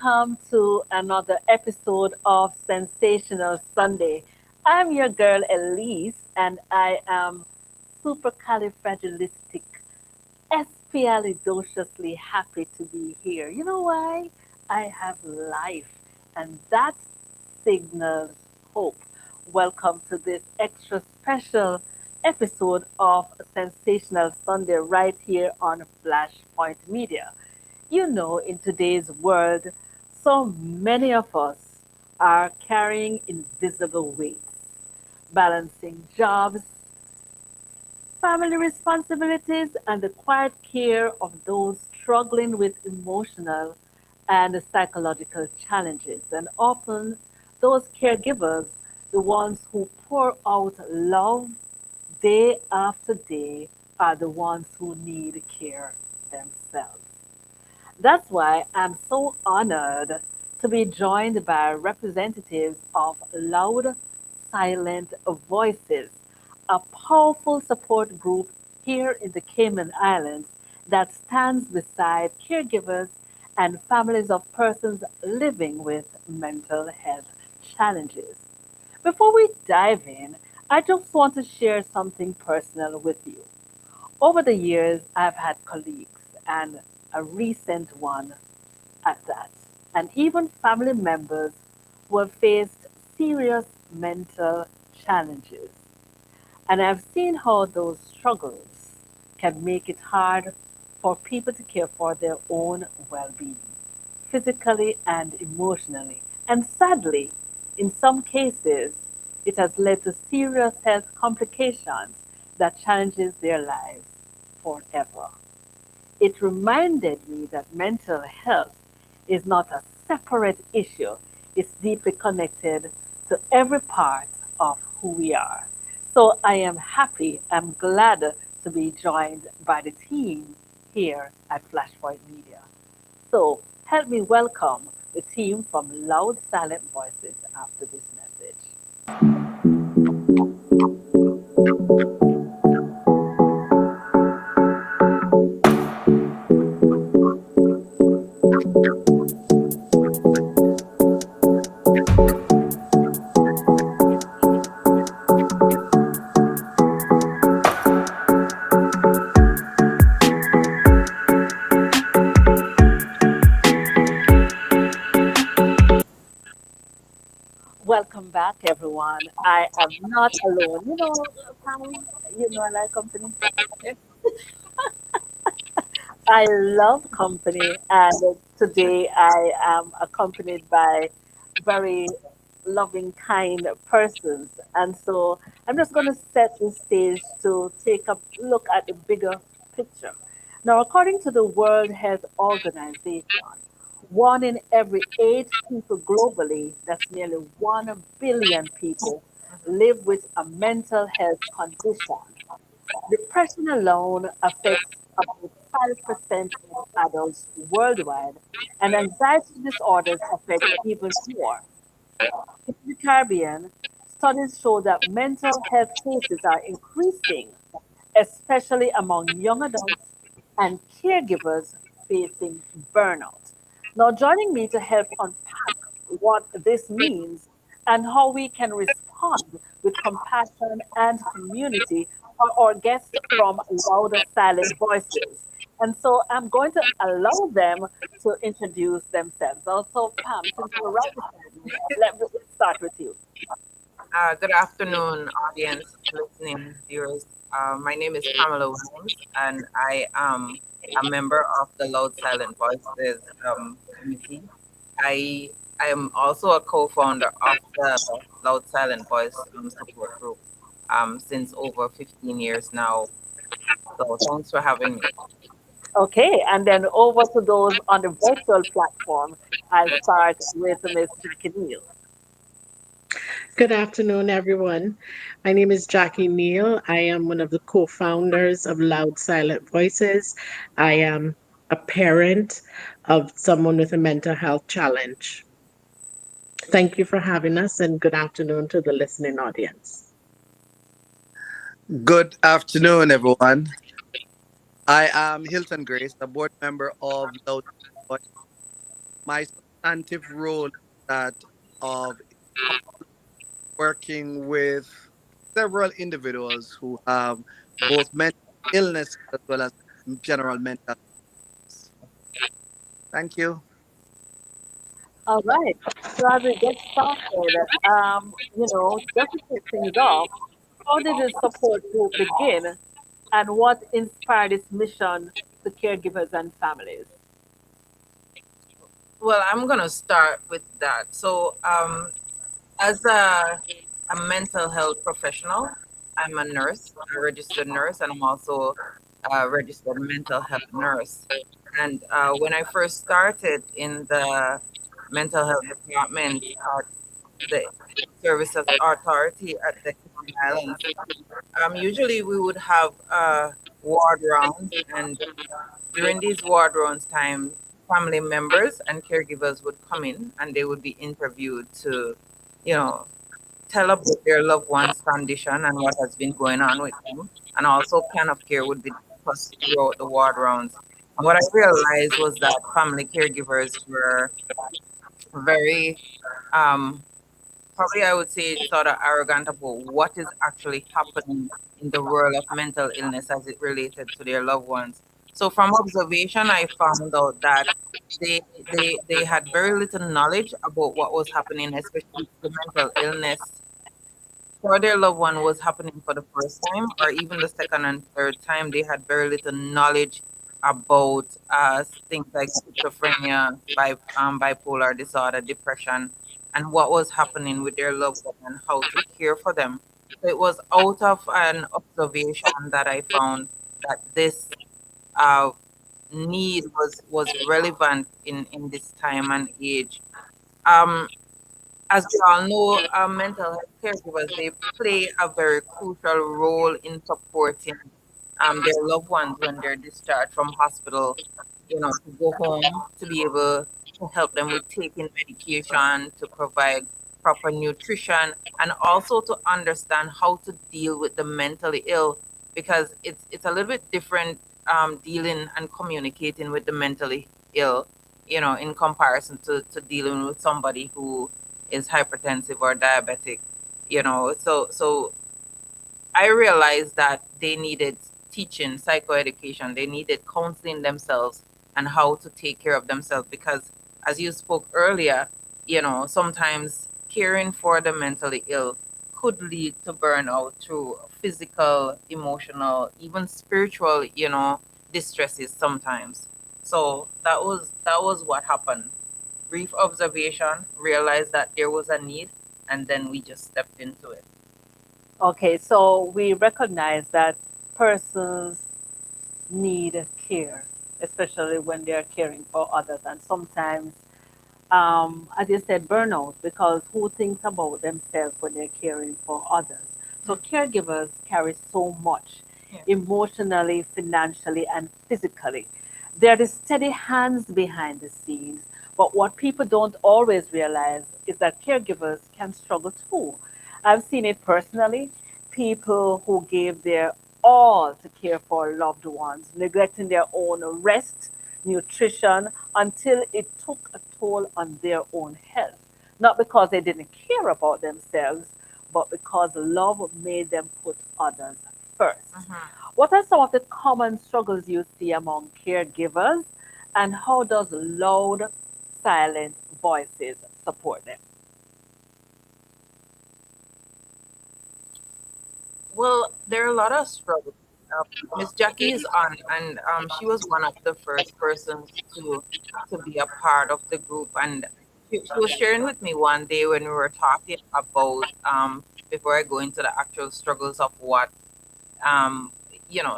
welcome to another episode of Sensational Sunday. I'm your girl Elise, and I am supercalifragilistic, espialidociously happy to be here. You know why? I have life, and that signals hope. Welcome to this extra special episode of Sensational Sunday right here on Flashpoint Media. You know, in today's world, so many of us are carrying invisible weights, balancing jobs, family responsibilities, and the quiet care of those struggling with emotional and psychological challenges. And often, those caregivers, the ones who pour out love day after day, are the ones who need care themselves. That's why I'm so honored to be joined by representatives of Loud Silent Voices, a powerful support group here in the Cayman Islands that stands beside caregivers and families of persons living with mental health challenges. Before we dive in, I just want to share something personal with you. Over the years, I've had colleagues, and a recent one at that, and even family members who have faced serious mental challenges. And I've seen how those struggles can make it hard for people to care for their own well being, physically and emotionally. And sadly, in some cases, it has led to serious health complications that challenges their lives forever. It reminded me that mental health is not a separate issue, it's deeply connected to every part of who we are. So I am happy, I'm glad to be joined by the team here at Flashpoint Media. So help me welcome the team from Loud Silent Voices after this message. Welcome back, everyone. I am not alone. Pam, I like company. I love company, and today I am accompanied by very loving, kind persons. And so I'm just going to set the stage to take a look at the bigger picture. Now, according to the World Health Organization, one in every eight people globally, that's nearly 1 billion people, live with a mental health condition. Depression alone affects about 5% of adults worldwide, and anxiety disorders affect even more. In the Caribbean, studies show that mental health cases are increasing, especially among young adults and caregivers facing burnout. Now, joining me to help unpack what this means and how we can respond with compassion and community are our guests from Louder Silent Voices. And so I'm going to allow them to introduce themselves. Also, Pam, since you're right beside me, let's start with you. Good afternoon, audience, listening viewers. My name is Pamela Williams, and I am a member of the Loud Silent Voices committee. I I am also a co-founder of the Loud Silent Voice support group since over 15 years now. So thanks for having me. Okay, and then over to those on the virtual platform. I'll start with Ms. Jackie Neal. Good afternoon, everyone. My name is Jackie Neal. I am one of the co founders of Loud Silent Voices. I am a parent of someone with a mental health challenge. Thank you for having us, and good afternoon to the listening audience. Good afternoon, everyone. I am Hilton Grace, a board member of Loud Voice. My substantive role that of working with several individuals who have both mental illness as well as general mental illness. Thank you. All right. So as we get started, just to kick things off, how did the support group begin and what inspired its mission to caregivers and families? Well, I'm gonna start with that. So, as a mental health professional, I'm a nurse, a registered nurse, and I'm also a registered mental health nurse. And when I first started in the mental health department at the Services Authority at the Cayman Islands, usually we would have ward rounds, and during these ward rounds time, family members and caregivers would come in and they would be interviewed to, you know, tell about their loved one's condition and what has been going on with them. And also plan of care would be discussed throughout the ward rounds. And what I realized was that family caregivers were very um, probably I would say sort of arrogant about what is actually happening in the world of mental illness as it related to their loved ones. So from observation, I found out that they they had very little knowledge about what was happening, especially the mental illness for their loved one was happening for the first time or even the second and third time. They had very little knowledge about things like schizophrenia, bipolar disorder, depression, and what was happening with their loved one and how to care for them. So it was out of an observation that I found that this uh, need was relevant in this time and age. Um, as we all know, mental health caregivers, they play a very crucial role in supporting their loved ones when they're discharged from hospital, to go home, to be able to help them with taking medication, to provide proper nutrition, and also to understand how to deal with the mentally ill, because it's a little bit different dealing and communicating with the mentally ill, in comparison to dealing with somebody who is hypertensive or diabetic, so I realized that they needed teaching, psychoeducation. They needed counseling themselves and how to take care of themselves because, as you spoke earlier, sometimes caring for the mentally ill could lead to burnout through physical, emotional, even spiritual, distresses sometimes. So that was what happened. Brief observation, realized that there was a need, and then we just stepped into it. Okay, so we recognize that persons need care, especially when they're caring for others. And sometimes, as you said, burnout, because who thinks about themselves when they're caring for others? So caregivers carry so much Yeah. emotionally, financially, and physically. They're the steady hands behind the scenes. But what people don't always realize is that caregivers can struggle too. I've seen it personally. People who gave their all to care for loved ones, neglecting their own rest, nutrition, until it took a toll on their own health. Not because they didn't care about themselves, but because love made them put others first. Mhm. What are some of the common struggles you see among caregivers, and how does loud, silent voices support them? Well, there are a lot of struggles. Miss Jackie is on, and she was one of the first persons to be a part of the group. And she was sharing with me one day when we were talking about before I go into the actual struggles of what um,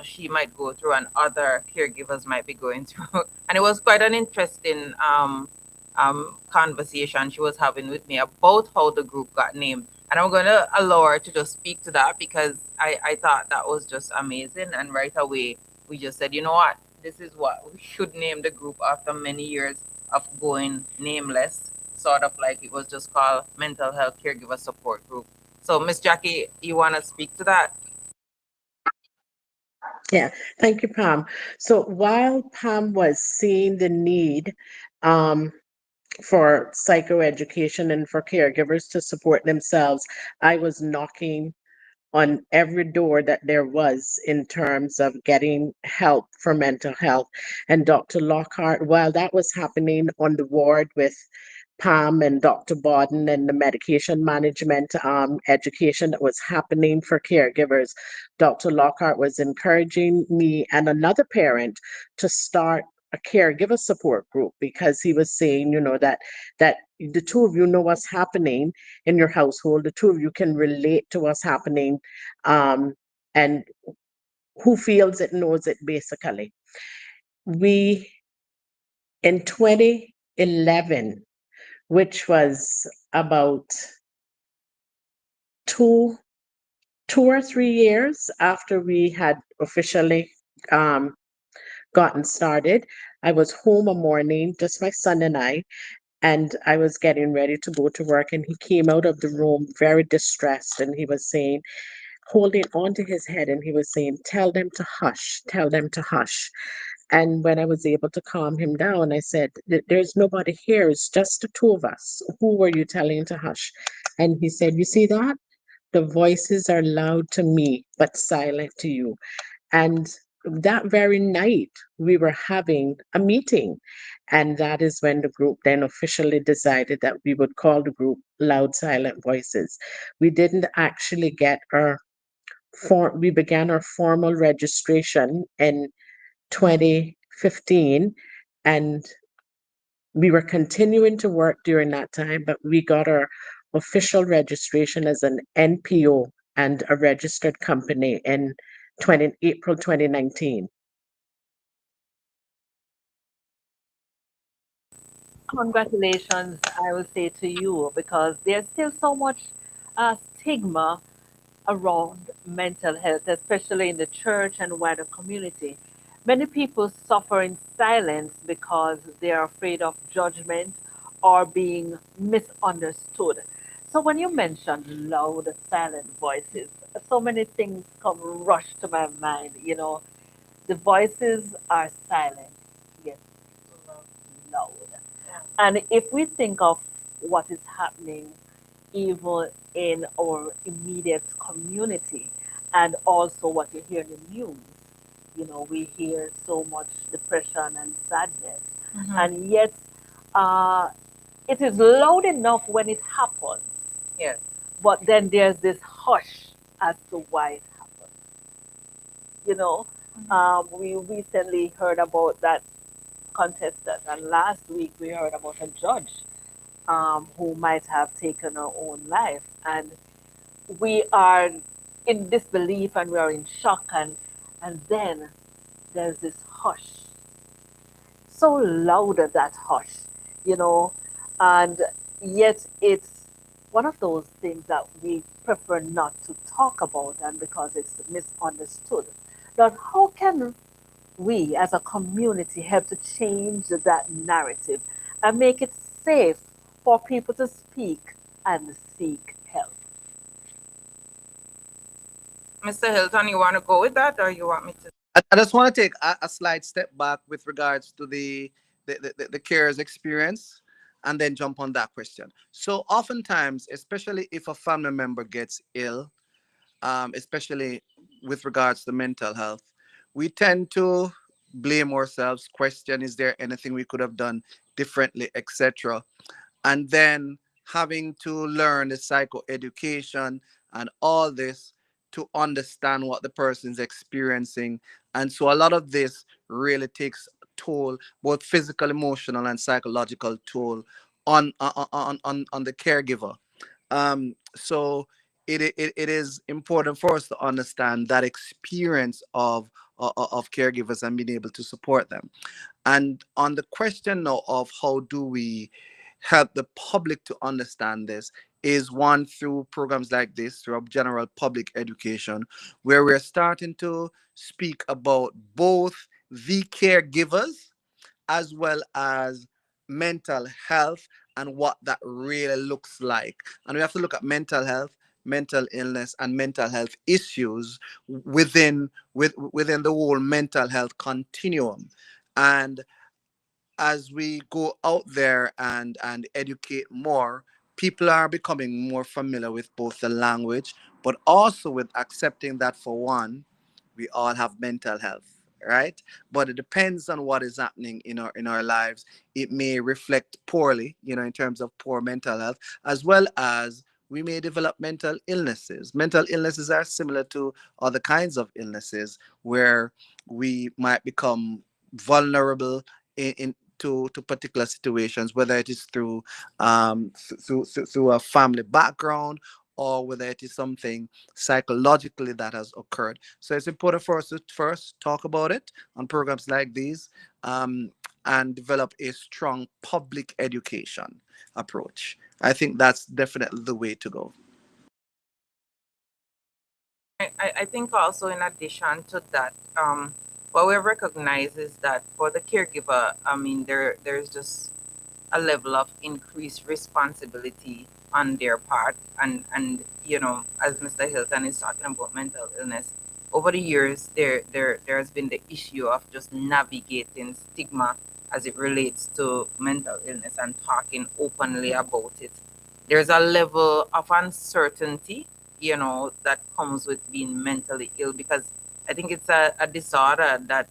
she might go through and other caregivers might be going through. And it was quite an interesting conversation she was having with me about how the group got named. And I'm going to allow her to just speak to that because I thought that was just amazing. And right away, we just said, you know what? This is what we should name the group after many years of going nameless, sort of like it was just called Mental Health Caregiver Support Group. So, Miss Jackie, you want to speak to that? Yeah, thank you, Pam. So while Pam was seeing the need, um, for psychoeducation and for caregivers to support themselves. I was knocking on every door that there was in terms of getting help for mental health. And Dr. Lockhart, while that was happening on the ward with Pam and Dr. Bawden and the medication management education that was happening for caregivers, Dr. Lockhart was encouraging me and another parent to start a caregiver support group because he was saying, that the two of you know what's happening in your household. The two of you can relate to what's happening, um, and who feels it knows it basically. We, in 2011, which was about two, 2 or 3 years after we had officially um, gotten started, I was home a morning, just my son and I was getting ready to go to work, and he came out of the room very distressed, and he was saying, holding onto his head, and he was saying, tell them to hush, tell them to hush. And when I was able to calm him down, I said, there's nobody here, it's just the two of us. Who were you telling to hush? And he said, you see that? The voices are loud to me, but silent to you. And that very night, we were having a meeting. And that is when the group then officially decided that we would call the group Loud Silent Voices. We didn't actually get our we began our formal registration in 2015, and we were continuing to work during that time, but we got our official registration as an NPO and a registered company in April 2019. Congratulations, I will say to you, because there's still so much stigma around mental health, especially in the church and wider community. Many people suffer in silence because they are afraid of judgment or being misunderstood. So when you mention loud, silent voices, so many things come rush to my mind. The voices are silent, yes, loud. And if we think of what is happening even in our immediate community, and also what you hear in the news, we hear so much depression and sadness, and yet uh, it is loud enough when it happens, Yes. but then there's this hush as to why it happened. We recently heard about that contestant, and last week we heard about a judge who might have taken her own life. And we are in disbelief and we are in shock, and then there's this hush, so loud, that hush, you know and yet it's one of those things that we prefer not to talk about, and because it's misunderstood. Now, how can we as a community help to change that narrative and make it safe for people to speak and seek help? Mr. Hilton, you want to go with that or you want me to? I just want to take a slight step back with regards to the carers experience and then jump on that question. So oftentimes, especially if a family member gets ill, especially with regards to mental health, we tend to blame ourselves, question, is there anything we could have done differently, etc. And then having to learn the psychoeducation and all this to understand what the person's experiencing. And so a lot of this really takes toll, both physical, emotional, and psychological toll on the caregiver. So it is important for us to understand that experience of caregivers and being able to support them. And on the question now of how do we help the public to understand this, is one through programs like this, through general public education, where we're starting to speak about both the caregivers as well as mental health and what that really looks like. And we have to look at mental health, mental illness, and mental health issues within the whole mental health continuum. And as we go out there and educate more, people are becoming more familiar with both the language, but also with accepting that, for one, we all have mental health, right? But it depends on what is happening in our lives. It may reflect poorly, in terms of poor mental health, as well as we may develop mental illnesses. Mental illnesses are similar to other kinds of illnesses where we might become vulnerable to particular situations, whether it is through a family background, or whether it is something psychologically that has occurred. So it's important for us to first talk about it on programs like these, um, and develop a strong public education approach. I think that's definitely the way to go. I think also in addition to that, what we recognize is that for the caregiver, I mean, there's just a level of increased responsibility on their part, and as Mr. Hilton is talking about mental illness, over the years there has been the issue of just navigating stigma as it relates to mental illness and talking openly about it. There's a level of uncertainty, that comes with being mentally ill, because I think it's a disorder that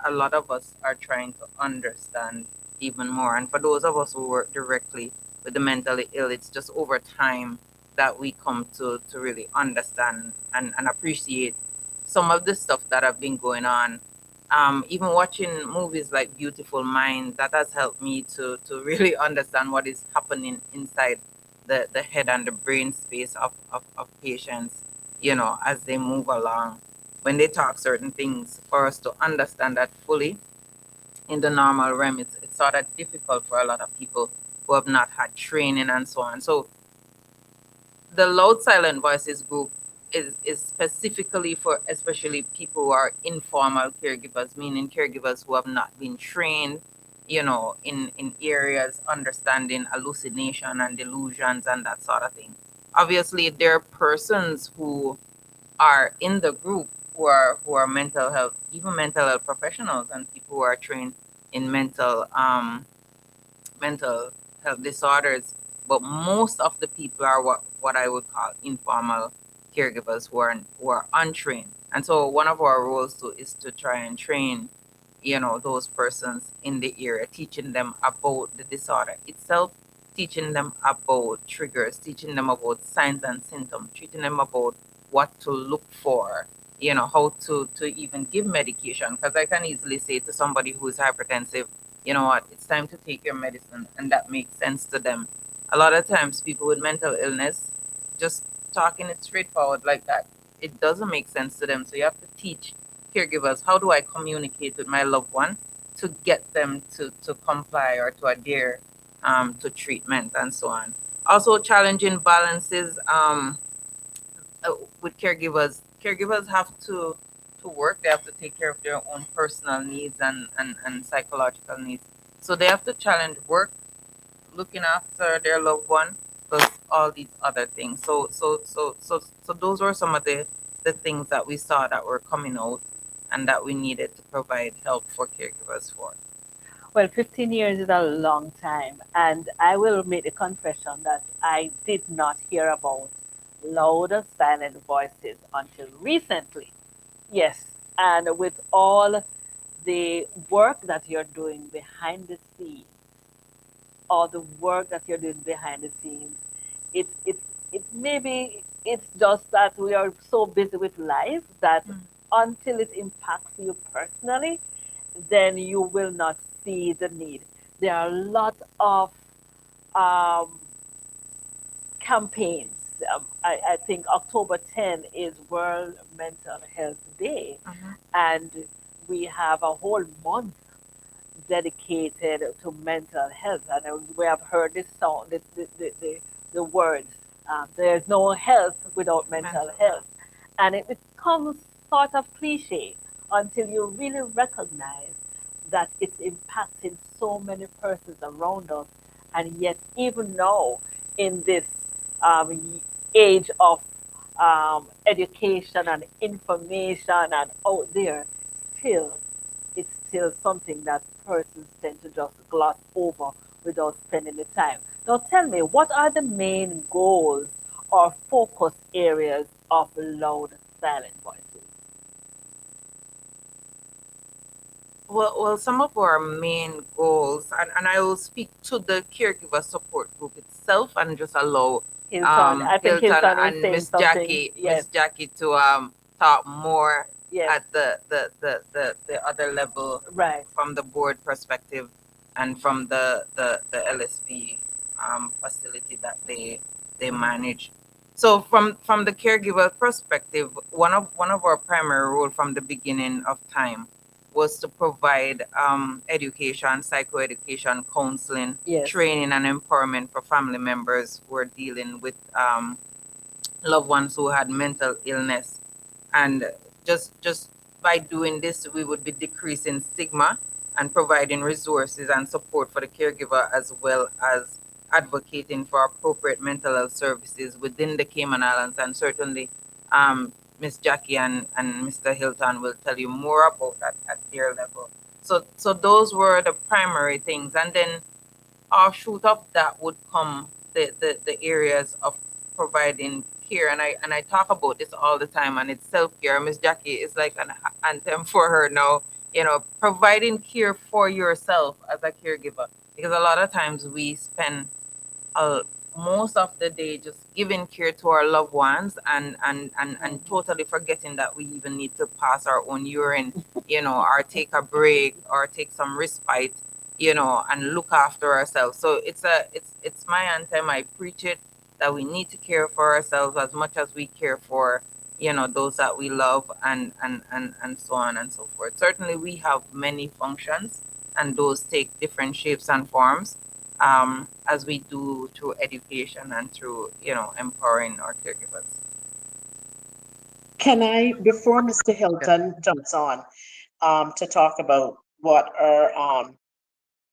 a lot of us are trying to understand even more. And for those of us who work directly with the mentally ill, it's just over time that we come to really understand and appreciate some of the stuff that have been going on. Even watching movies like Beautiful Mind, that has helped me to really understand what is happening inside the head and the brain space of patients, as they move along. When they talk certain things, for us to understand that fully in the normal realm, it's sort of difficult for a lot of people who have not had training and so on. So the loud silent voices group is specifically for especially people who are informal caregivers, meaning caregivers who have not been trained, in areas understanding hallucination and delusions and that sort of thing. Obviously, there are persons who are in the group who are mental health, even mental health professionals and people who are trained in mental health disorders, but most of the people are what I would call informal caregivers who are untrained. And so one of our roles too is to try and train, those persons in the area, teaching them about the disorder itself, teaching them about triggers, teaching them about signs and symptoms, teaching them about what to look for, how to even give medication. Because I can easily say to somebody who is hypertensive, you know what, it's time to take your medicine, and that makes sense to them. A lot of times, people with mental illness, just talking it straightforward like that, it doesn't make sense to them. So you have to teach caregivers, how do I communicate with my loved one to get them to comply or to adhere to treatment and so on. Also, challenging balances with caregivers. Caregivers have to work. They have to take care of their own personal needs and psychological needs. So they have to challenge work, looking after their loved one, plus all these other things. So those were some of the things that we saw that were coming out and that we needed to provide help for caregivers for. Well, 15 years is a long time, and I will make the confession that I did not hear about louder silent voices until recently. Yes, and with all the work that you're doing behind the scenes, all the work that you're doing behind the scenes, it's maybe it's just that we are so busy with life that Mm. until it impacts you personally, then you will not see the need. There are a lot of um, campaigns. I think October 10 is World Mental Health Day, Mhm. and we have a whole month dedicated to mental health. And we have heard this song, the words, there's no health without mental Mental health. health. And it becomes sort of cliche until you really recognize that it's impacting so many persons around us. And yet, even now, in this age of education and information and out there, still, it's still something that persons tend to just gloss over without spending the time. Now, tell me, what are the main goals or focus areas of loud silent voices? Well, some of our main goals, and I will speak to the caregiver support group itself, and just allow Hilton, I think Hilton Hilton is and saying something. Yes, Miss Jackie to talk more yes, at the other level right. from the board perspective, and from the LSV facility that they manage. So from the caregiver perspective, one of our primary role from the beginning of time was to provide education, psychoeducation, counseling, Yes. training, and empowerment for family members who are dealing with loved ones who had mental illness. And just by doing this, we would be decreasing stigma and providing resources and support for the caregiver, as well as advocating for appropriate mental health services within the Cayman Islands. And certainly Miss Jackie and Mr. Hilton will tell you more about that at their level. So those were the primary things. And then offshoot of that would come the areas of providing care, and I talk about this all the time, and it's self-care. Miss Jackie is like an anthem for her now, providing care for yourself as a caregiver, because a lot of times we spend uh, most of the day just giving care to our loved ones, and totally forgetting that we even need to pass our own urine, or take a break or take some respite, and look after ourselves. So it's my anthem. I preach it, that we need to care for ourselves as much as we care for those that we love, and so on and so forth. Certainly we have many functions, and those take different shapes and forms, as we do through education and through empowering our caregivers. Can I, before Mr. Yeah. Hilton jumps on, to talk about what our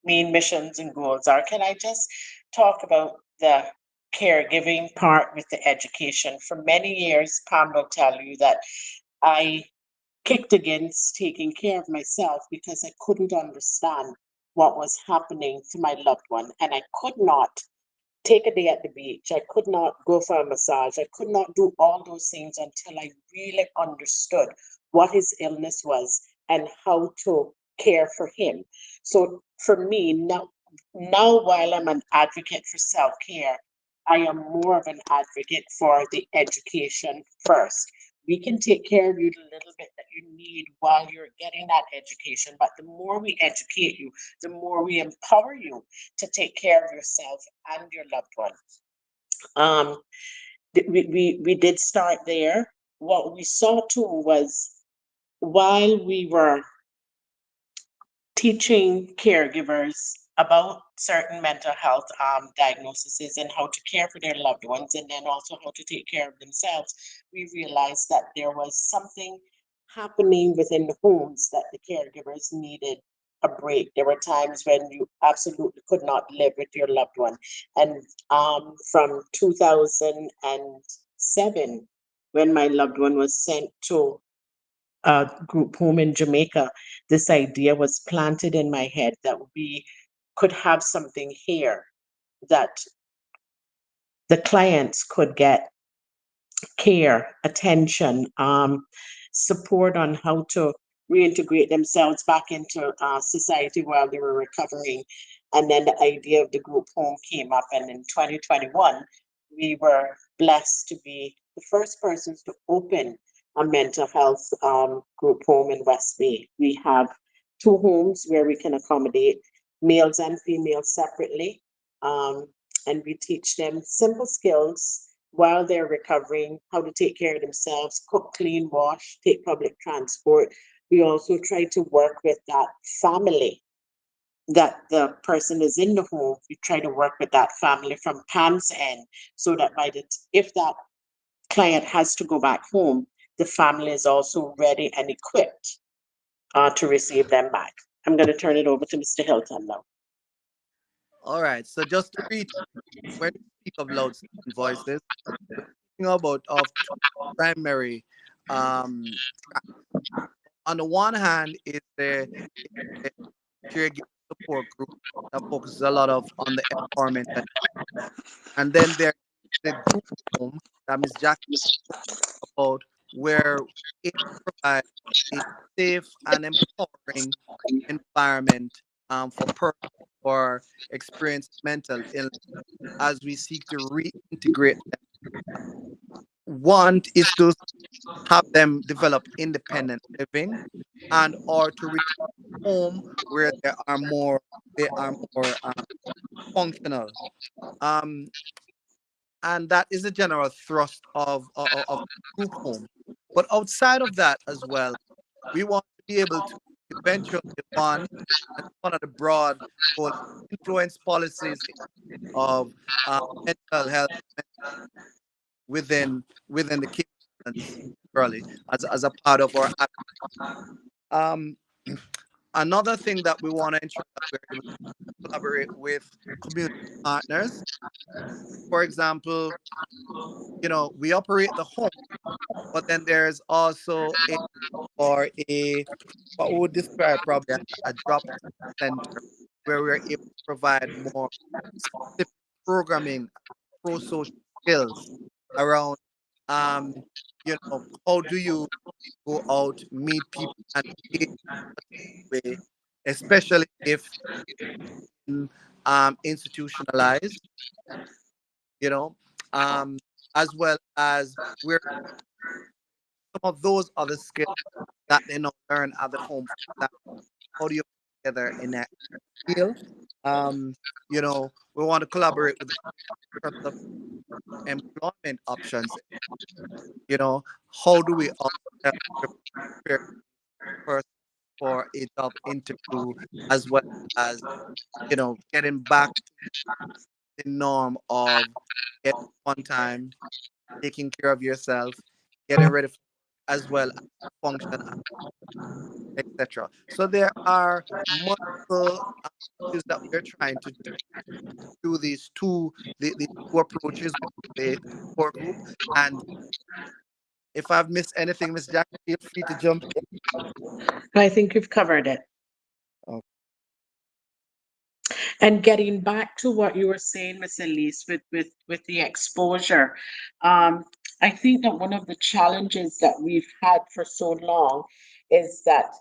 main missions and goals are, can I just talk about the caregiving part with the education? For many years, Pam will tell you that I kicked against taking care of myself because I couldn't understand what was happening to my loved one, and I could not take a day at the beach. I could not go for a massage. I could not do all those things until I really understood what his illness was and how to care for him. So for me, now while I'm an advocate for self-care, I am more of an advocate for the education first. We can take care of you the little bit that you need while you're getting that education, but the more we educate you, the more we empower you to take care of yourself and your loved one. Um, we did start there. What we saw too was while we were teaching caregivers about certain mental health diagnoses and how to care for their loved ones, and then also how to take care of themselves, we realized that there was something happening within the homes that the caregivers needed a break. There were times when you absolutely could not live with your loved one. And from 2007, when my loved one was sent to group home in Jamaica, this idea was planted in my head that we could have something here that the clients could get care, attention, support on how to reintegrate themselves back into society while they were recovering. And then the idea of the group home came up. And in 2021, we were blessed to be the first persons to open a mental health group home in West Bay. We have two homes where we can accommodate males and females separately. Um, and we teach them simple skills while they're recovering, how to take care of themselves, cook, clean, wash, take public transport. We also try to work with that family that the person is in the home. We try to work with that family from Pam's end so that if that client has to go back home, the family is also ready and equipped to receive them back. I'm going to turn it over to Mr. Hilton now. All right. So just to read, when we speak of loud voices, we're speaking about of two primary. Um, on the one hand, is the caregiver support group that focuses a lot of on the empowerment, and then there's the group home that Miss Jackie about, where it provides a safe and empowering environment for persons who are experiencing mental illness as we seek to reintegrate them. One is to have them develop independent living and or to return home where they are more functional. Um, and that is the general thrust of group home. But outside of that as well, we want to be able to eventually one of the broad goal influence policies of mental health within the Cape Islands, really, as a part of our um another thing that we want to ensure that we're able to collaborate with community partners. For example, we operate the home, but then there's also a what we would describe probably as a drop center where we're able to provide more specific programming, pro-social skills around um how do you go out, meet people, and engage in a way, especially if institutionalized, you know, um, as well as where some of those other skills that they not learn at the home. For example, how do you put together in a deal? Um, we want to collaborate with them in terms of employment options. You know, how do we also help prepare person for a job interview, as well as getting back to the norm of getting on time, taking care of yourself, getting ready for, as well as function, etc. So there are multiple issues that we're trying to do through these two approaches with the core group. And if I've missed anything, Miss Jack, feel free to jump in. I think you've covered it. Oh, And getting back to what you were saying, Miss Elise, with the exposure, um, I think that one of the challenges that we've had for so long is that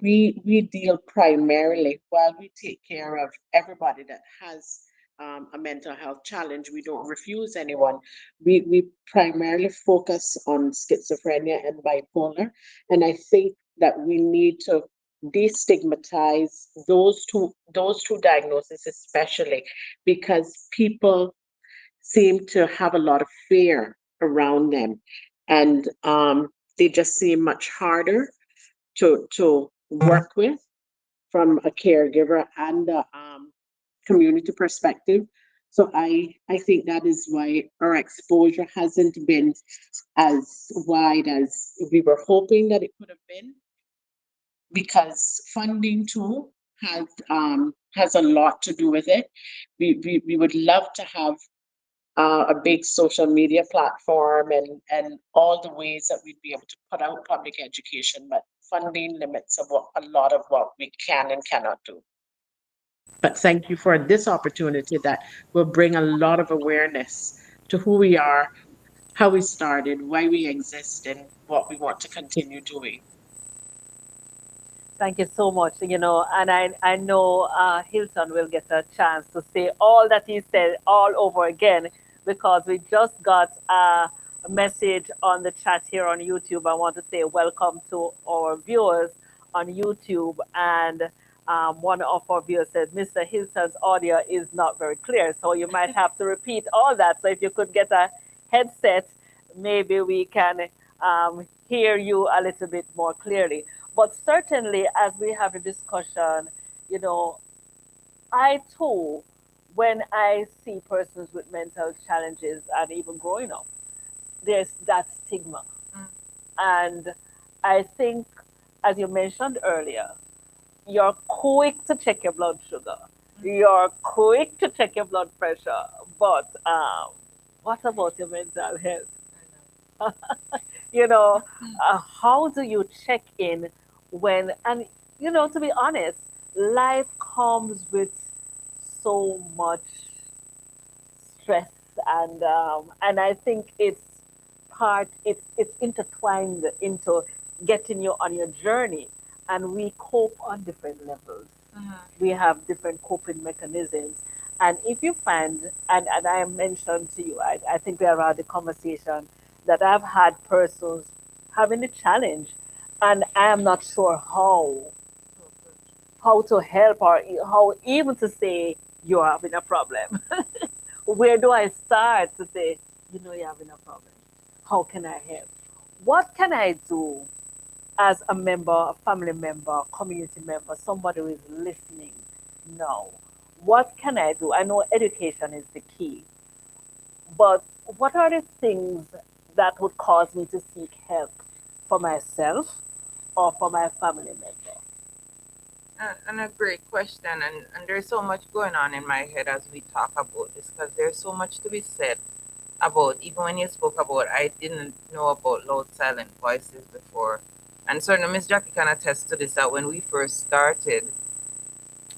we deal primarily, while we take care of everybody that has a mental health challenge. We don't refuse anyone. We primarily focus on schizophrenia and bipolar, and I think that we need to destigmatize those two diagnoses, especially because people seem to have a lot of fear around them, and they just seem much harder to work with from a caregiver and a community perspective. So I think that is why our exposure hasn't been as wide as we were hoping that it could have been, because funding too has a lot to do with it. We would love to have a big social media platform and all the ways that we'd be able to put out public education, but funding limits a lot of what we can and cannot do. But thank you for this opportunity that will bring a lot of awareness to who we are, how we started, why we exist, and what we want to continue doing. Thank you so much. And I know Hilton will get a chance to say all that he said all over again, because we just got a message on the chat here on YouTube. I want to say welcome to our viewers on YouTube. And one of our viewers said, Mr. Hilton's audio is not very clear. So you might have to repeat all that. So if you could get a headset, maybe we can hear you a little bit more clearly. But certainly, as we have a discussion, you know, I too, when I see persons with mental challenges and even growing up, there's that stigma. Mm. And I think, as you mentioned earlier, you're quick to check your blood sugar, you're quick to check your blood pressure, but what about your mental health? you know, how do you check in when, and to be honest, life comes with so much stress, and I think it's intertwined into getting you on your journey, and we cope on different levels. Mhm. We have different coping mechanisms, and if you find, and I mentioned to you, I think we are around the conversation that I've had persons having a challenge, and I am not sure how to help or how even to say you're having a problem. Where do I start to say, you're having a problem? How can I help? What can I do as a member, a family member, community member, somebody who is listening now? What can I do? I know education is the key, but what are the things that would cause me to seek help for myself or for my family member? And a great question, and there's so much going on in my head as we talk about this, because there's so much to be said about. Even when you spoke about, I didn't know about loud silent voices before, and certainly Miss Jackie can attest to this, that when we first started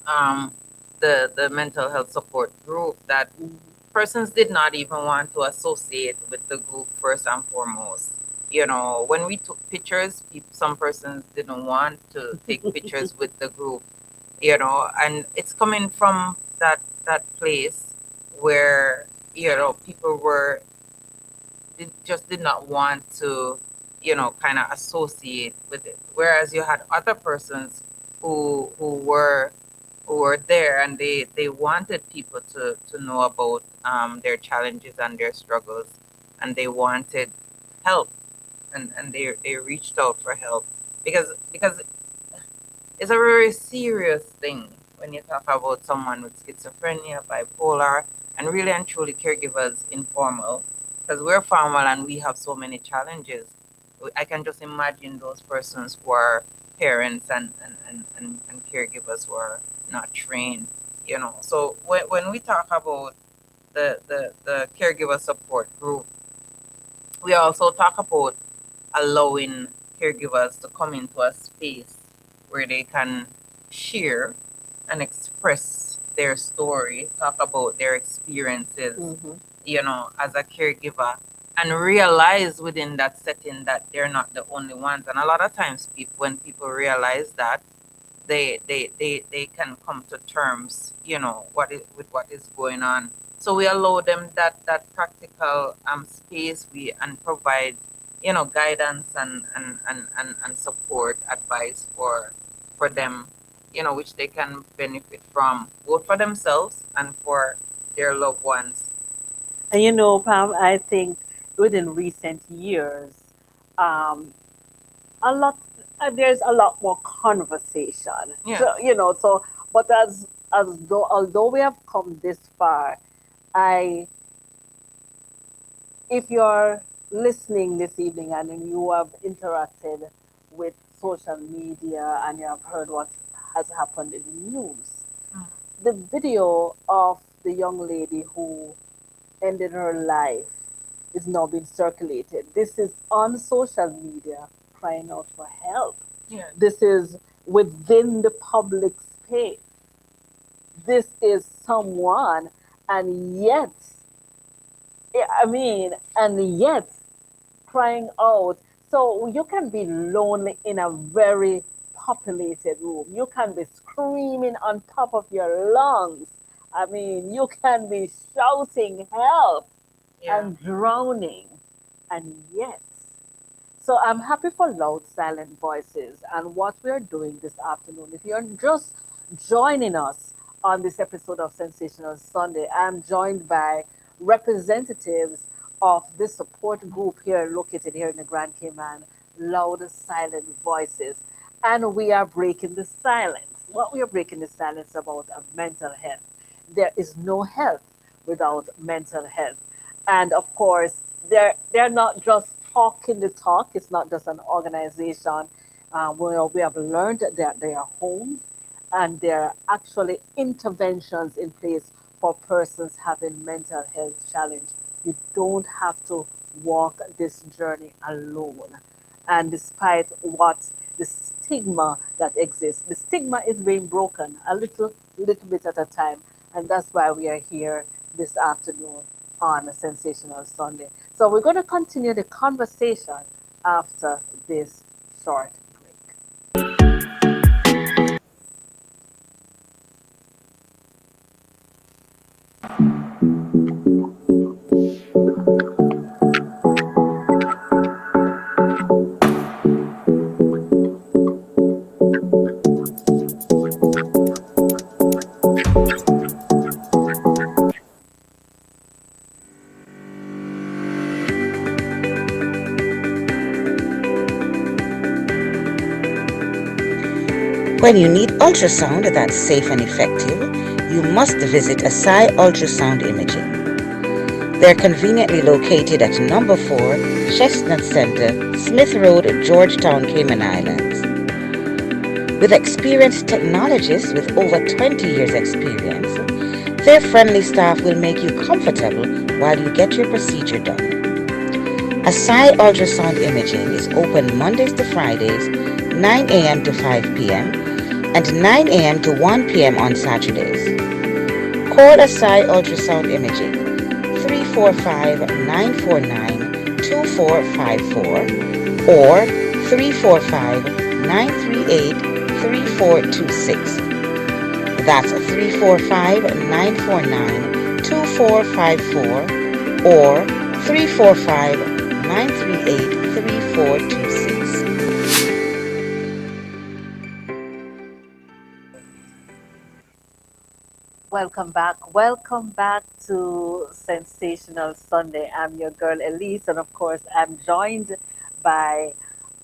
um, the mental health support group, that Mm-hmm. persons did not even want to associate with the group first and foremost. You know, when we took pictures, some persons didn't want to take pictures with the group. You know, and it's coming from that place where people just did not want to, kind of associate with it. Whereas you had other persons who were there, and they wanted people to know about their challenges and their struggles, and they wanted help, and they reached out for help, because it's a very serious thing when you talk about someone with schizophrenia, bipolar, and really and truly caregivers informal, because we're formal and we have so many challenges. I can just imagine those persons who are parents and caregivers who are not trained, So when we talk about the caregiver support group, we also talk about allowing caregivers to come into a space where they can share and express their story, talk about their experiences, Mm-hmm. as a caregiver, and realize within that setting that they're not the only ones. And a lot of times, when people realize that, they can come to terms, with what is going on. So we allow them that practical space, we and provide, guidance and support, advice for them, which they can benefit from, both for themselves and for their loved ones. And Pam, I think within recent years, um, a lot there's a lot more conversation. Yes. So but as though although we have come this far, I if you're listening this evening and then you have interacted with social media and you have heard what has happened in the news, Mm. the video of the young lady who ended her life is now being circulated. This is on social media crying out for help. Yes. This is within the public space. This is someone, and yet, and yet crying out. So you can be lonely in a very populated room. You can be screaming on top of your lungs. You can be shouting help Yeah. and drowning. And yet, so I'm happy for Loud Silent Voices and what we're doing this afternoon. If you're just joining us on this episode of Sensational Sunday, I'm joined by representatives of this support group here located here in the Grand Cayman, Loud Silent Voices. And we are breaking the silence. What we are breaking the silence about mental health. There is no health without mental health. And of course, they're not just talking the talk. It's not just an organization where we have learned that there are homes and there are actually interventions in place for persons having mental health challenge. You don't have to walk this journey alone. And despite what the stigma that exists. The stigma is being broken a little bit at a time, and that's why we are here this afternoon on a Sensational Sunday. So we're going to continue the conversation after this short break. When you need ultrasound that's safe and effective, you must visit Asai Ultrasound Imaging. They're conveniently located at number 4 Chestnut Center, Smith Road, Georgetown, Cayman Islands. With experienced technologists with over 20 years experience, their friendly staff will make you comfortable while you get your procedure done. Asai Ultrasound Imaging is open Mondays to Fridays, 9 a.m. to 5 p.m. and 9 a.m. to 1 p.m. on Saturdays. Call Asai Ultrasound Imaging 345-949-2454 or 345-938-3426. That's 345-949-2454 or 345-938-3426. Welcome back. Welcome back to Sensational Sunday. I'm your girl Elise, and of course, I'm joined by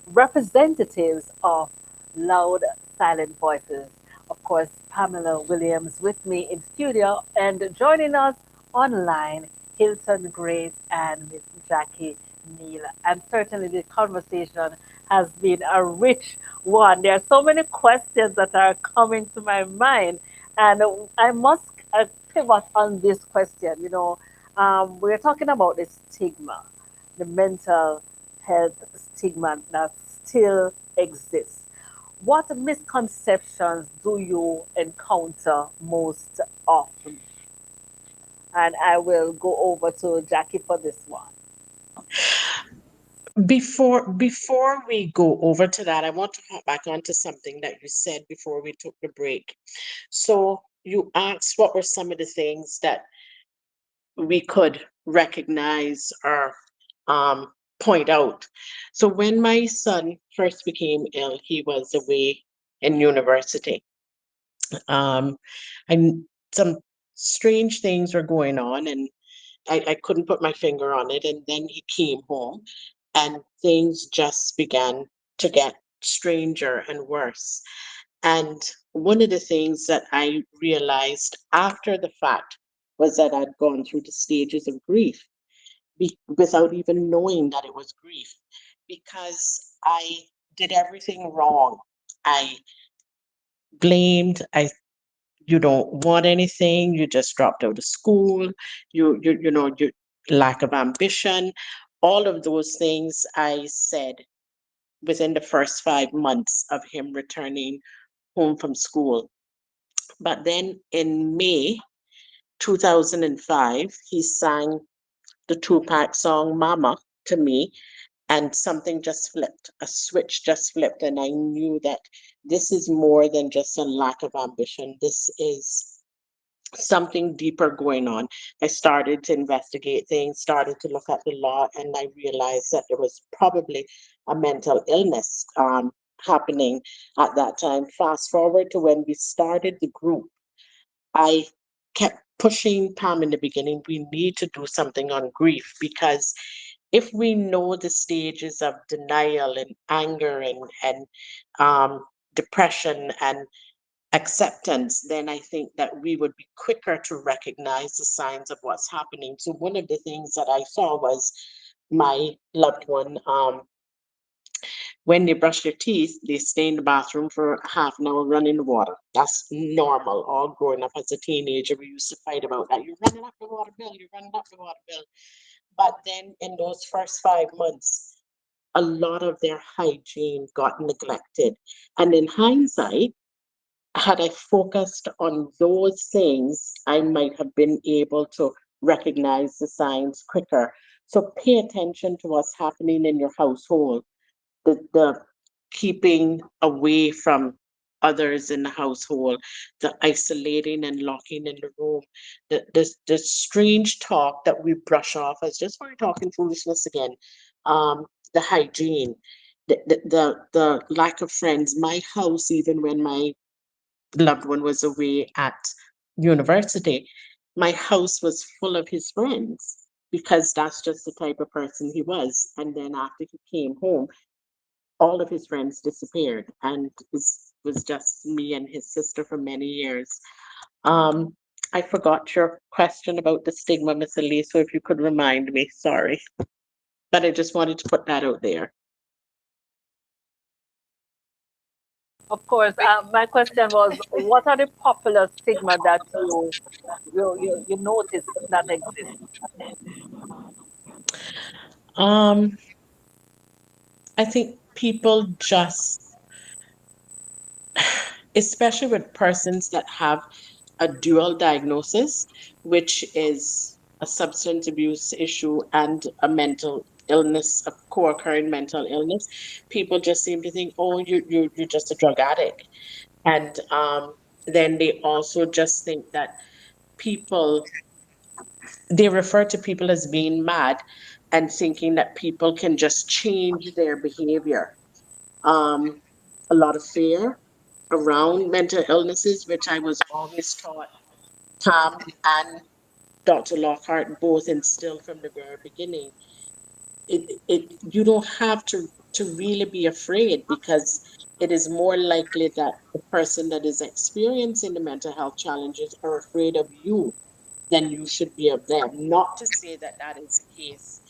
representatives of Loud Silent Voices. Of course, Pamela Williams with me in studio, and joining us online, Hilton Grace and Miss Jackie Neal. And certainly the conversation has been a rich one. There are so many questions that are coming to my mind, and I must pivot on this question. We're talking about the stigma, the mental health stigma that still exists. What misconceptions do you encounter most often? And I will go over to Jackie for this one. Before we go over to that, I want to hop back onto something that you said before we took the break. So you asked what were some of the things that we could recognize or point out. So when my son first became ill, he was away in university. Um, and some strange things were going on, and I couldn't put my finger on it. And then he came home, and things just began to get stranger and worse. And one of the things that I realized after the fact was that I'd gone through the stages of grief without even knowing that it was grief because I did everything wrong. I blamed, you don't want anything, you just dropped out of school, you lack of ambition, all of those things I said within the first 5 months of him returning home from school. But then in May 2005, he sang the Tupac song Mama to me, and something just flipped. A switch just flipped, and I knew that this is more than just a lack of ambition. This is something deeper going on. I started to investigate things, started to look at the law, and I realized that there was probably a mental illness happening at that time. Fast forward to when we started the group, I kept pushing Pam in the beginning. We need to do something on grief because if we know the stages of denial and anger and depression and acceptance, then I think that we would be quicker to recognize the signs of what's happening. So one of the things that I saw was my loved one, when they brush their teeth, they stay in the bathroom for half an hour running the water. That's normal. All growing up as a teenager, we used to fight about that. You're running up the water bill, you're running up the water bill. But then in those first 5 months, a lot of their hygiene got neglected. And in hindsight, had I focused on those things, I might have been able to recognize the signs quicker. So pay attention to what's happening in your household, the keeping away from others in the household, the isolating and locking in the room, the strange talk that we brush off as just we're talking foolishness again, the hygiene, the lack of friends. My house, even when my loved one was away at university, my house was full of his friends because that's just the type of person he was. And then after he came home, all of his friends disappeared, and it was just me and his sister for many years. Um, I forgot your question about the stigma, Miss Elise, so if you could remind me, sorry. But I just wanted to put that out there. Of course, my question was, what are the popular stigma that you notice that exists? Um, I think people just, especially with persons that have a dual diagnosis, which is a substance abuse issue and a mental illness, a co-occurring mental illness, people just seem to think, oh, you're just a drug addict. And then they also just think that people, they refer to people as being mad and thinking that people can just change their behavior. Um, a lot of fear around mental illnesses, which I was always taught, Tom and Dr. Lockhart both instilled from the very beginning. You don't have to really be afraid, because it is more likely that the person that is experiencing the mental health challenges are afraid of you than you should be of them. Not to say that that is the case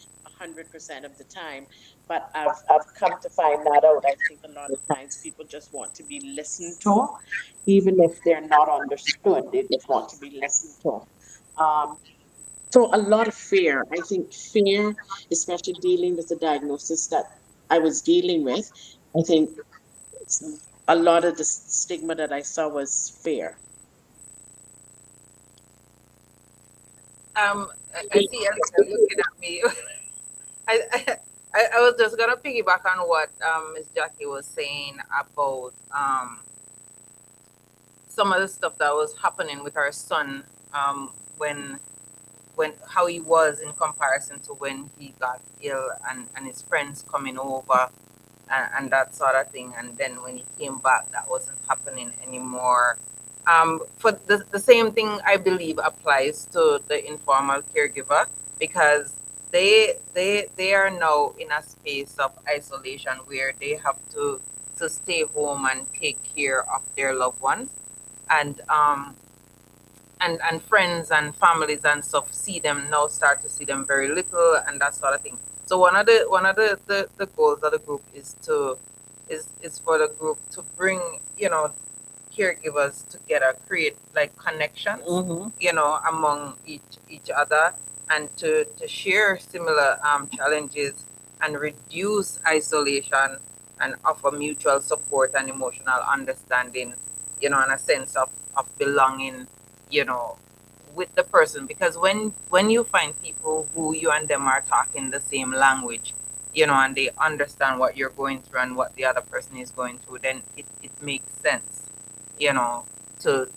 100% of the time, but I've come to find that out. I think a lot of times people just want to be listened to, even if they're not understood. They just want to be listened to. Um, so a lot of fear. I think fear, especially dealing with the diagnosis that I was dealing with, I think a lot of the stigma that I saw was fear. I see Elisa looking at me. I, I I was just gonna piggyback on what Miss Jackie was saying about some of the stuff that was happening with our son, when how he was in comparison to when he got ill, and his friends coming over, and that sort of thing. And then when he came back, that wasn't happening anymore. For the same thing, I believe applies to the informal caregiver, because they are now in a space of isolation where they have to stay home and take care of their loved ones, and and friends and families and stuff see them now, start to see them very little, and that sort of thing. So one of the goals of the group is to is for the group to bring, caregivers together, create like connections, Hmm. among each other, and to share similar challenges, and reduce isolation, and offer mutual support and emotional understanding, and a sense of belonging, you know, with the person. Because when you find people who you and them are talking the same language, and they understand what you're going through and what the other person is going through, then it makes sense, you know, to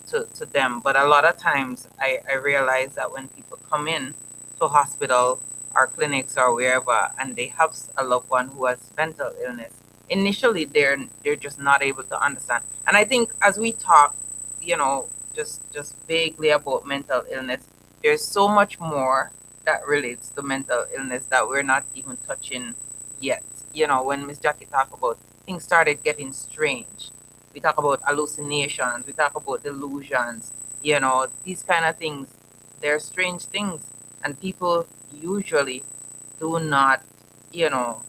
them. But a lot of times I realize that when people come in to hospital or clinics or wherever, and they have a loved one who has mental illness, initially they're just not able to understand. And I think as we talk, just vaguely about mental illness, there's so much more that relates to mental illness that we're not even touching yet. When Miss Jackie talked about things started getting strange, we talk about hallucinations, we talk about delusions, these kind of things. They're strange things, and people usually do not, you know,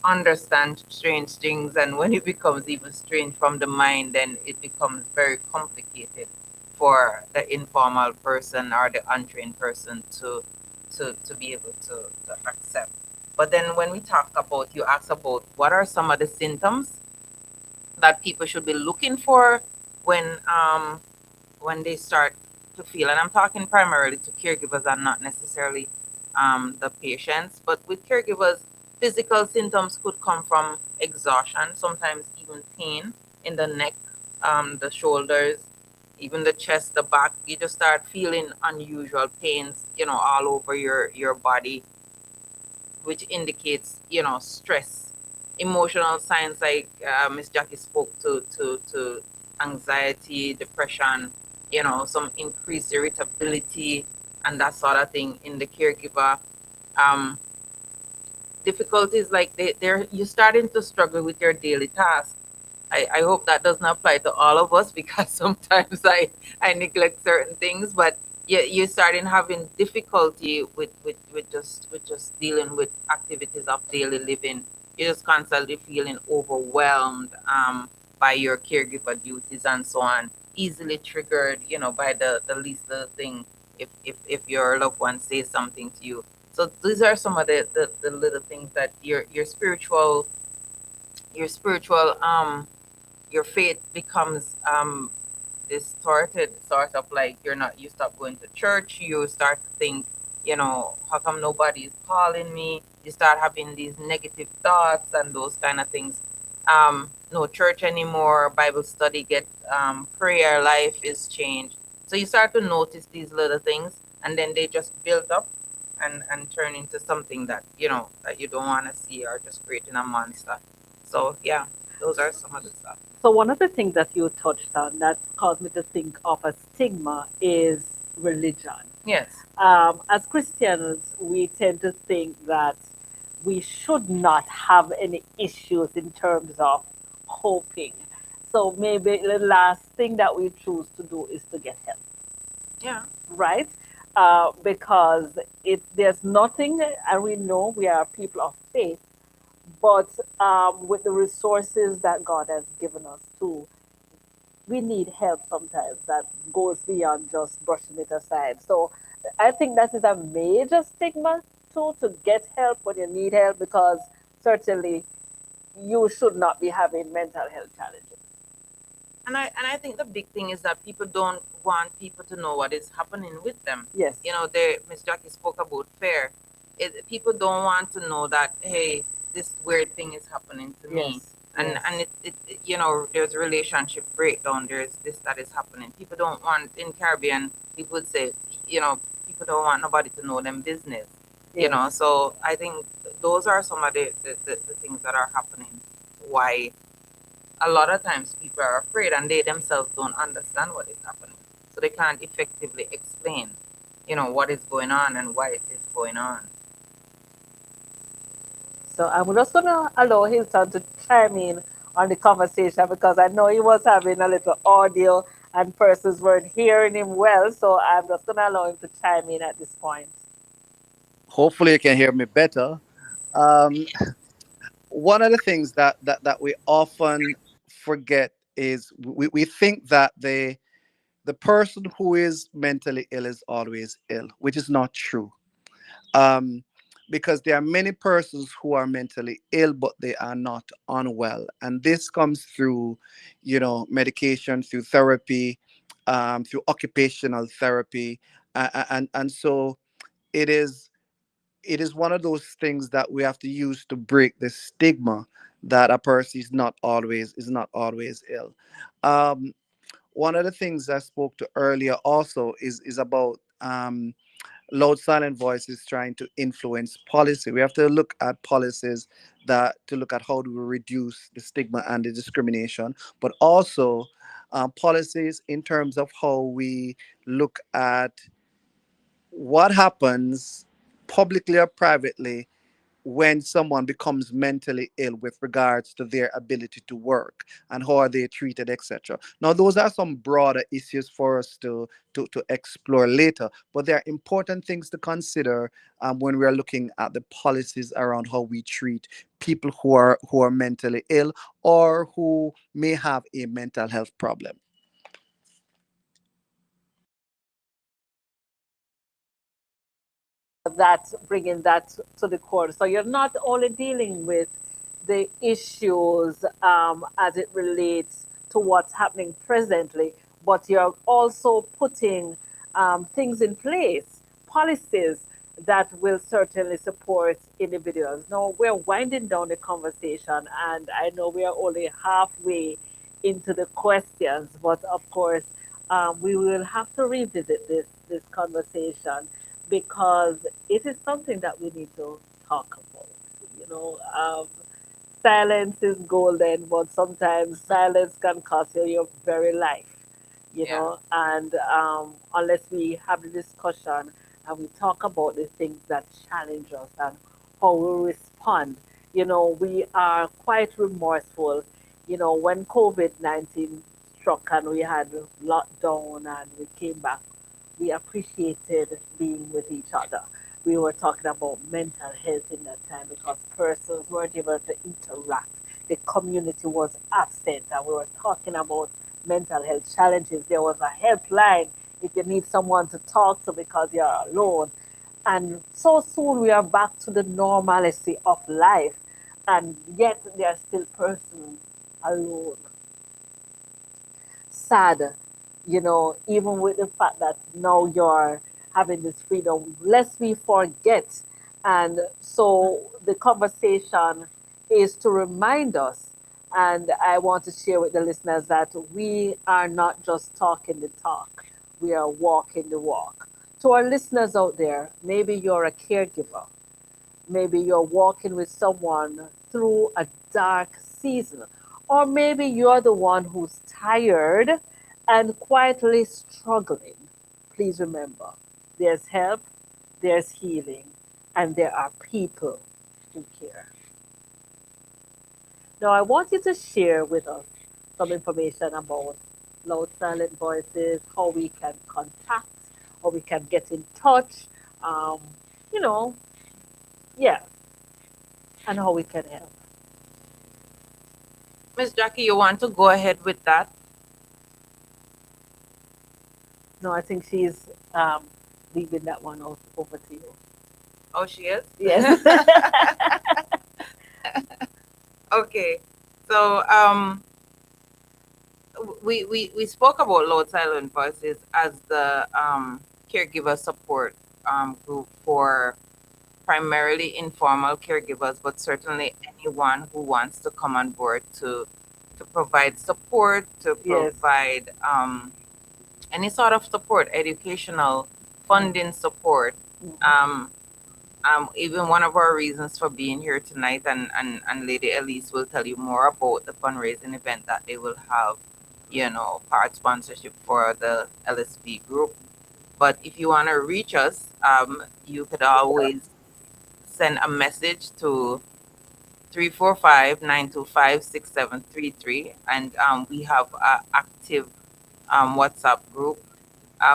understand strange things. And when it becomes even strange from the mind, then it becomes very complicated for the informal person or the untrained person to be able to accept. But then when we talk about, you ask about what are some of the symptoms that people should be looking for when when they start to feel, and I'm talking primarily to caregivers and not necessarily the patients, but with caregivers, physical symptoms could come from exhaustion, sometimes even pain in the neck, the shoulders, even the chest, the back. You just start feeling unusual pains, all over your body, which indicates, stress. Emotional signs like Miss Jackie spoke to anxiety, depression, some increased irritability, and that sort of thing in the caregiver. Um, Difficulties like you're starting to struggle with your daily tasks. I hope that doesn't apply to all of us because sometimes I neglect certain things, but you're starting having difficulty with just dealing with activities of daily living. You're just constantly feeling overwhelmed by your caregiver duties and so on, easily triggered, by the least little thing if your loved one says something to you. So these are some of the little things that your spiritual your faith becomes distorted, sort of like you stop going to church, you start to think, how come nobody's calling me? You start having these negative thoughts and those kind of things. No church anymore, Bible study get prayer life is changed. So you start to notice these little things, and then they just build up and turn into something that you don't want to see, or just creating a monster. So yeah, those are some of the stuff. So one of the things that you touched on that caused me to think of a stigma is religion. Yes. As Christians, we tend to think that we should not have any issues in terms of coping. So maybe the last thing that we choose to do is to get help, Yeah. right? Because there's nothing, and we know we are people of faith, but with the resources that God has given us too, we need help sometimes that goes beyond just brushing it aside. So I think that is a major stigma too, to get help when you need help, because certainly you should not be having mental health challenges. And I think the big thing is that people don't want people to know what is happening with them. Yes, Miss Jackie spoke about fear. People don't want to know that, hey, this weird thing is happening to me, yes, and yes, there's a relationship breakdown. There's this that is happening. People don't want, in Caribbean, people would say, you know, people don't want nobody to know them business. yes. So I think those are some of the things that are happening. Why a lot of times people are afraid and they themselves don't understand what is happening. So they can't effectively explain, what is going on and why it is going on. So I'm just gonna allow Hilton to chime in on the conversation, because I know he was having a little audio and persons weren't hearing him well. So I'm just gonna allow him to chime in at this point. Hopefully, you can hear me better. Um, One of the things that we often forget is we think that the person who is mentally ill is always ill, which is not true. Um, because there are many persons who are mentally ill, but they are not unwell, and this comes through, medication, through therapy, through occupational therapy, and so it is one of those things that we have to use to break the stigma that a person is not always ill. Um, One of the things I spoke to earlier also is about loud silent voices trying to influence policy. We have to look at policies that to look at how do we reduce the stigma and the discrimination, but also policies in terms of how we look at what happens publicly or privately when someone becomes mentally ill with regards to their ability to work and how are they treated, etc. Now those are some broader issues for us to explore later, but they are important things to consider when we are looking at the policies around how we treat people who are mentally ill or who may have a mental health problem. that bringing that to the court. So you're not only dealing with the issues as it relates to what's happening presently, but you're also putting things in place, policies that will certainly support individuals. Now we're winding down the conversation, and I know we are only halfway into the questions, but of course, we will have to revisit this conversation because it is something that we need to talk about. You know, silence is golden, but sometimes silence can cost you your very life. You Yeah. know, and unless we have the discussion and we talk about the things that challenge us and how we respond, you know, we are quite remorseful. You know, when COVID-19 struck and we had lockdown and we came back, we appreciated being with each other. We were talking about mental health in that time because persons weren't able to interact. The community was absent, and we were talking about mental health challenges. There was a helpline if you need someone to talk to because you're alone. And so soon we are back to the normalcy of life, and yet there are still persons alone, sad, you know, even with the fact that now you're having this freedom, lest we forget. And so the conversation is to remind us, and I want to share with the listeners that we are not just talking the talk, we are walking the walk. To our listeners out there, maybe you're a caregiver. Maybe you're walking with someone through a dark season. Or maybe you're the one who's tired and quietly struggling. Please remember, there's help, there's healing, and there are people who care. Now, I want you to share with us some information about Loud Silent Voices, how we can contact, how we can get in touch, um, you know, yeah, and how we can help. Miss Jackie, you want to go ahead with that? No, I think she's leaving that one over to you. Oh, she is? Yes. Okay. So we spoke about Low Silent Voices as the caregiver support group for primarily informal caregivers, but certainly anyone who wants to come on board to provide support, to Yes. provide any sort of support, educational, funding support. Mhm. Um, even one of our reasons for being here tonight, and Lady Elise will tell you more about the fundraising event that they will have, part sponsorship for the LSV group. But if you want to reach us, you could always send a message to 345-925-6733, and we have a active WhatsApp group.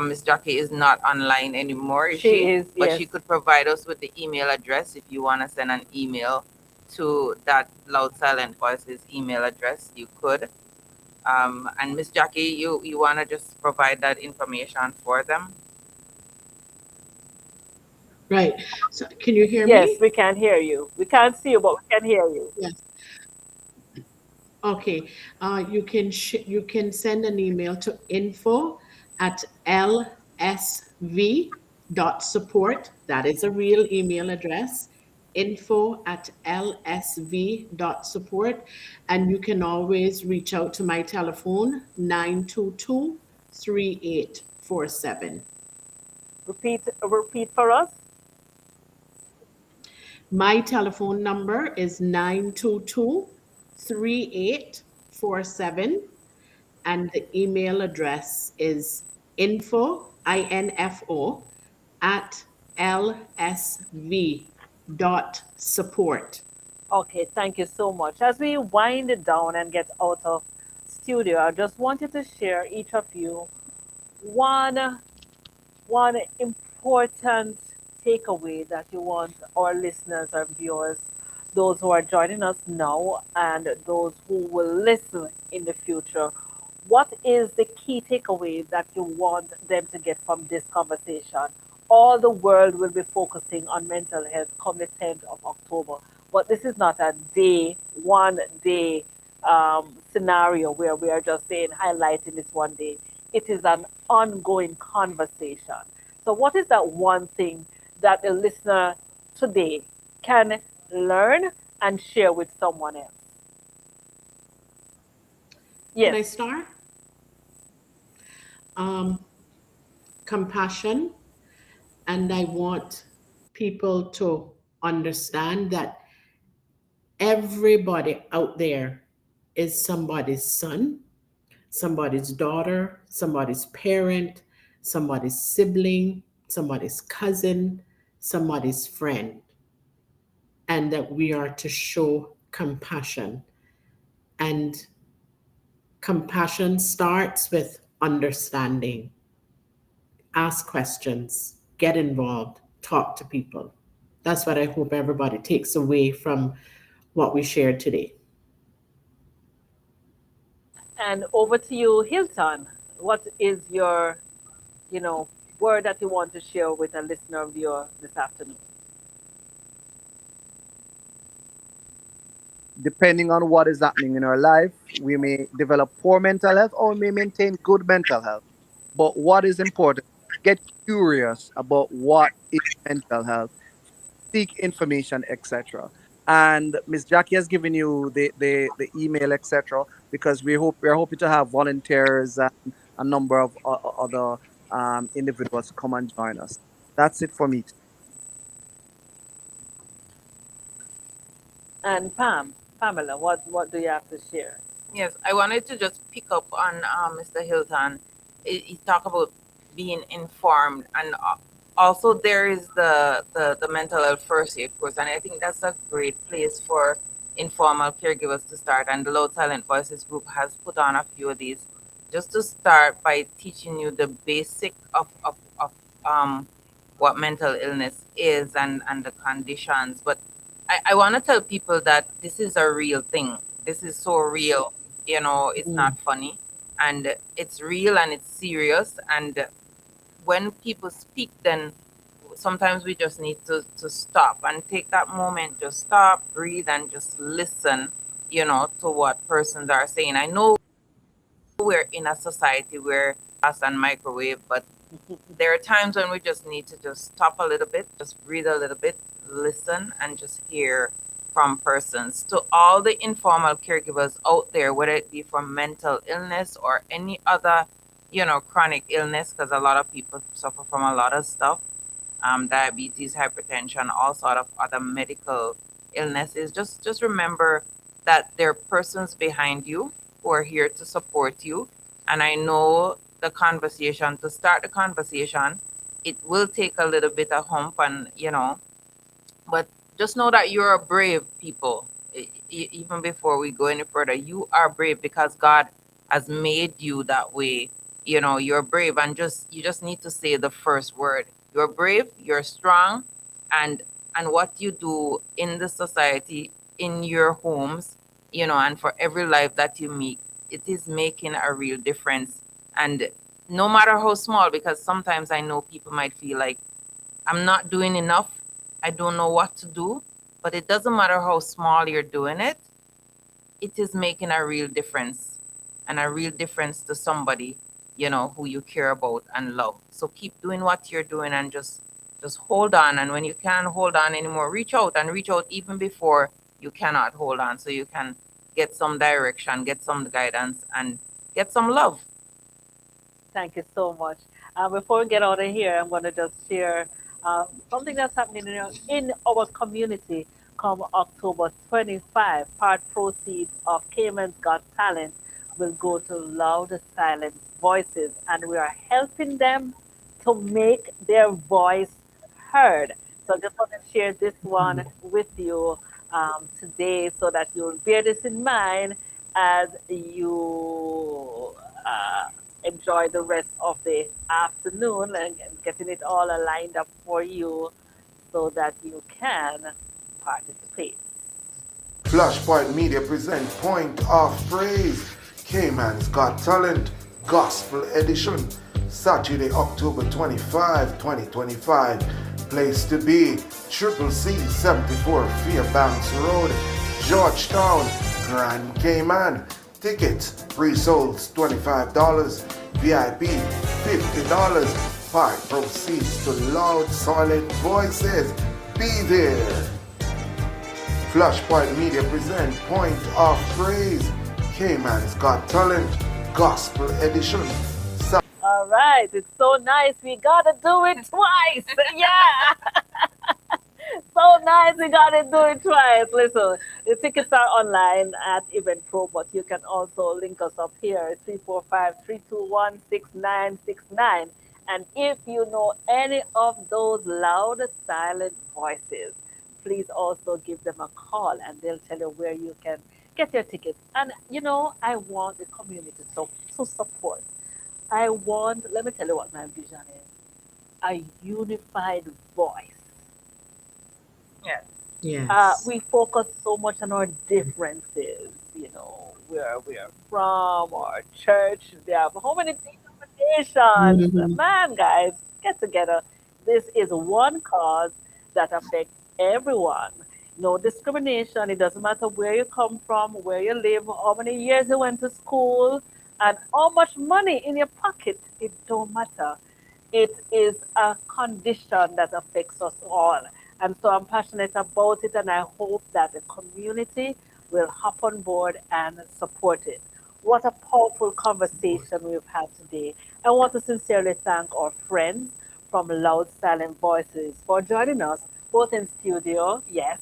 Miss Jackie is not online anymore, is She she? is, But yes. she could provide us with the email address if you want to send an email to that Loud Silent Voices email address. You could. And Miss Jackie, you want to just provide that information for them? Right. So can you hear Yes, me? we can hear you. We can't see you, but we can hear you. Yes. Okay. You can send an email to info@lsv.support. That is a real email address. Info@lsv.support. And you can always reach out to my telephone 922-3847. Repeat for us. My telephone number is 922-3847, and the email address is info at lsv.support. Okay, thank you so much. As we wind it down and get out of studio, I just wanted to share each of you one one important takeaway that you want our listeners and viewers, those who are joining us now and those who will listen in the future, what is the key takeaway that you want them to get from this conversation all the world will be focusing on mental health come the 10th of October. But this is not a day, one day scenario where we are just saying, highlighting this one day. It is an ongoing conversation. So, what is that one thing that the listener today can learn and share with someone else? Can Yes. I start? Um, Compassion. And I want people to understand that everybody out there is somebody's son, somebody's daughter, somebody's parent, somebody's sibling, somebody's cousin, somebody's friend, and that we are to show compassion. And compassion starts with understanding. Ask questions, get involved, talk to people. That's what I hope everybody takes away from what we shared today. And over to you, Hilton. What is your, you know, word that you want to share with a listener or viewer this afternoon? Depending on what is happening in our life, we may develop poor mental health or may maintain good mental health. But what is important, get curious about what is mental health, seek information, etc. And Miss Jackie has given you the email, etc. Because we're hoping to have volunteers and a number of other individuals come and join us. That's it for me. And Pamela, what do you have to share? Yes, I wanted to just pick up on Mr. Hilton. He talked about being informed, and also there is the mental health first aid course, and I think that's a great place for informal caregivers to start. And the Loud Silent Voices group has put on a few of these just to start by teaching you the basic of what mental illness is and the conditions. But I want to tell people that this is a real thing. This is so real, it's Mm. not funny, and it's real and it's serious. And when people speak, then sometimes we just need to stop and take that moment, just stop, breathe, and just listen, to what persons are saying. I know we're in a society where us and microwave, but there are times when we just need to just stop a little bit, just breathe a little bit, listen, and just hear from persons. To all the informal caregivers out there, whether it be for mental illness or any other, chronic illness, because a lot of people suffer from a lot of stuff, diabetes, hypertension, all sort of other medical illnesses. Just remember that there are persons behind you who are here to support you. And I know the conversation, to start the conversation, it will take a little bit of hump, and but just know that you're a brave people. Even before we go any further, you are brave because God has made you that way. You're brave, and just you just need to say the first word. You're brave, you're strong, and what you do in the society, in your homes, and for every life that you meet, it is making a real difference. And no matter how small, because sometimes I know people might feel like I'm not doing enough. I don't know what to do. But it doesn't matter how small you're doing it, it is making a real difference, and a real difference to somebody, who you care about and love. So keep doing what you're doing, and just hold on. And when you can't hold on anymore, reach out even before you cannot hold on, so you can get some direction, get some guidance, and get some love. Thank you so much. Before we get out of here, I'm going to just share something that's happening in our community come October 25. Part proceeds of Cayman's Got Talent will go to Loud Silent Voices, and we are helping them to make their voice heard. So I just want to share this one with you today so that you'll bear this in mind as you enjoy the rest of the afternoon and getting it all lined up for you so that you can participate. Flashpoint Media present Point of Praise, Cayman's Got Talent, Gospel Edition. Saturday, October 25, 2025. Place to be Triple C 74 Fairbanks Road, Georgetown, Grand Cayman. Tickets pre-sold $25, VIP $50. Part proceeds to Loud Solid Voices. Be there. Flashpoint Media present Point of Praise, Cayman's Got Talent, Gospel Edition. All right, it's so nice. We gotta do it twice. Yeah. So nice, we gotta do it twice. Listen, the tickets are online at Eventpro, but you can also link us up here, 345-321-6969. And if you know any of those loud, silent voices, please also give them a call and they'll tell you where you can get your tickets. And I want the community to support. I want, let me tell you what my vision is, a unified voice. Yes. Yes. We focus so much on our differences, where we are from, our church. They have how many denominations? Mhm. Man, guys, get together. This is one cause that affects everyone. No discrimination. It doesn't matter where you come from, where you live, how many years you went to school, and how much money in your pocket. It don't matter. It is a condition that affects us all. And so I'm passionate about it, and I hope that the community will hop on board and support it. What a powerful conversation we've had today. I want to sincerely thank our friends from Loud Silent Voices for joining us, both in studio, yes,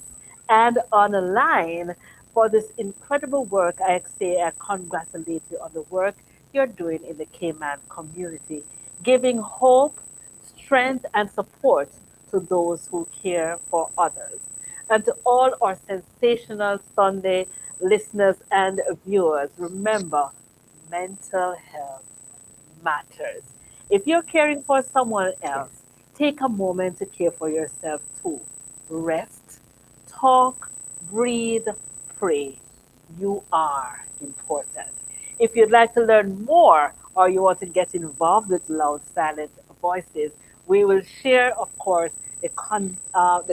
and on the line for this incredible work. I say I congratulate you on the work you're doing in the Cayman community, giving hope, strength, and support to those who care for others. And to all our sensational Sunday listeners and viewers, remember, mental health matters. If you're caring for someone else, take a moment to care for yourself too. Rest, talk, breathe, pray. You are important. If you'd like to learn more or you want to get involved with Loud Silent Voices, we will share, of course, the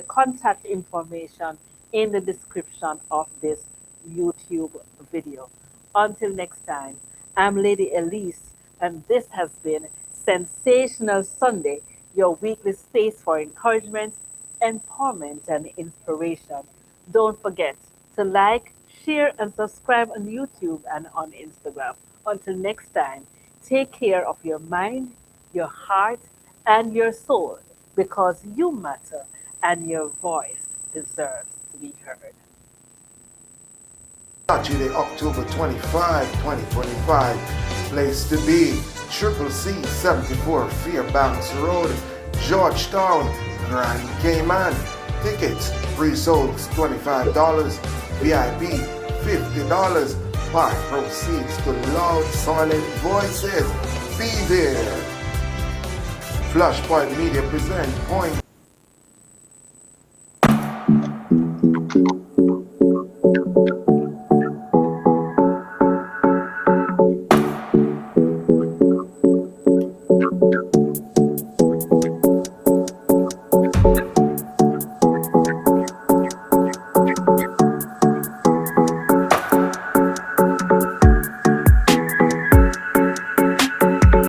contact information in the description of this YouTube video. Until next time, I'm Lady Elise, and this has been Sensational Sunday, your weekly space for encouragement, empowerment, and inspiration. Don't forget to like, share, and subscribe on YouTube and on Instagram. Until next time, take care of your mind, your heart, and your soul because you matter and your voice deserves to be heard. Saturday, October 25, 2025. Place to be Triple C 74 Fairbanks Road, Georgetown, Grand Cayman. Tickets pre-sold $25, VIP $50. Part proceeds to Loud Solid Voices. Be there. Flashpoint Media present Point